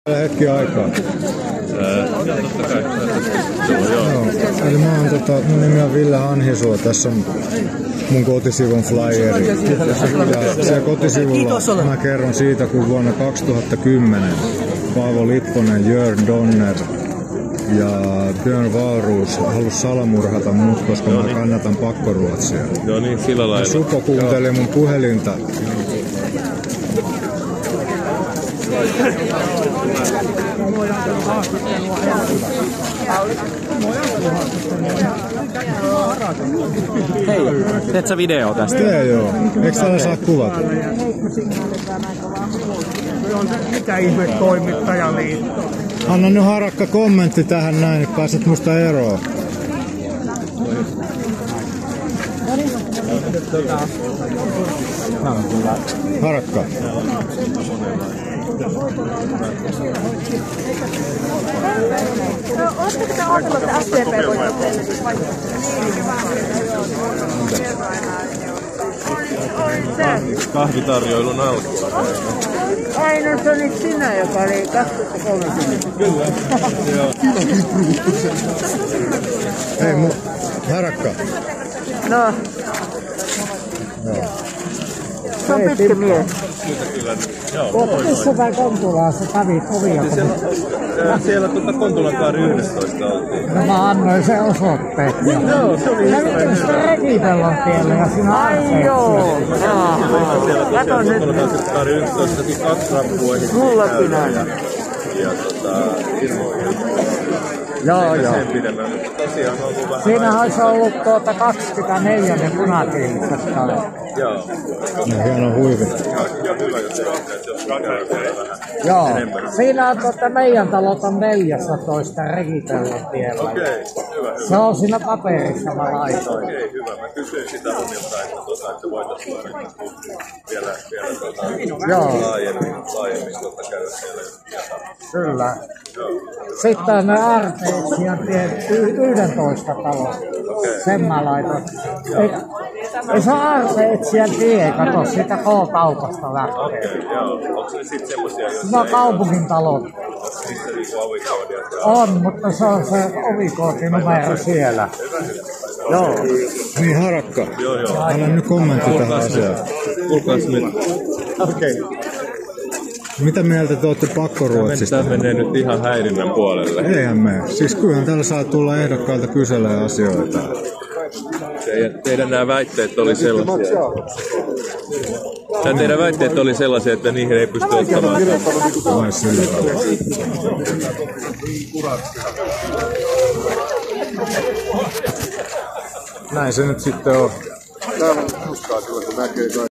Hetki aikaa. Totta kai. Joo. Eli mun nimi on Ville Hanhisuo. Tässä on mun kotisivun flyeri. Ja siellä kotisivulla mä kerron siitä, kun vuonna 2010 Paavo Lipponen, Jörn Donner ja Björn Wahlroos halusi salamurhata mut, koska mä kannatan pakkoruotsia. Joo niin, sillä lailla. Ja Supo kuunteli mun puhelinta. Hei, teet sä video tästä? Tee joo. Eikö täällä saa kuvata? On se mikä ihme toimittajaliitto. Anna nyt Harakka kommentti tähän näin, että pääset musta eroon. Harakka. No, oletteko te ajatellut, että SDP voi teille siis vaikuttaa? Kahvitarjoilun alkua. Ai no, se oli sinä, joka oli 2030. Kyllä. Hei, Harakka. No. Se on pitkä mies. Missä vai Kontulaa sä kävit ovia? Siellä Kontulan kaari 11 oltiin. No mä annoin sen osoitteet. Joo, se oli Kävitkö sitä Rekipellon tielle ja siinä Ai joo. Kato nyt. Kontulan kaari 11 2 rappua. Mullakin on. Ja Joo. sen pidemmän. Tosiaan on ollut vähän. Siinä olisi ollut 24 punatiilista. Joo. No, hieno huivi. Ja hyvä, jos se on, että jos vähän. Joo. Siinä on meidän talot on 14 Rekipellon tiellä. Okei, hyvä. Se on siinä paperissa mä laitoin. Okei, hyvä. Mä kysyin sitä omilta, että voitaisiin vielä laajemmin käydä siellä. Kyllä. Sitten ne Arteetsian tiet 11 taloa. Sen mä laitoin. Ei se Arteetsian tie, kato siitä K-kaupasta lähtee. Okei, joo. Onko se sitten semmosia, joissa No kaupungin talot. niissä niinku ovikoodia? On, mutta se on se ovikoodinumero siellä. Joo. Niin Harakka. Joo. Anna nyt kommentti tähän asiaan. Kuulkaas nyt. Okei. Mitä mieltä te olette pakkoruotsista? Tämä menee nyt ihan häirinnän puolelle. Eihän me. Siis kyllähän täällä saa tulla ehdokkailta kyselemään asioita. Teidän nämä väitteet oli sellaisia. Teidän väitteet oli sellaisia, että niihin ei pysty ottamaan. Vai sillä tavalla. Näin se nyt sitten on. Täällä on muskaa kyllä, kun näkee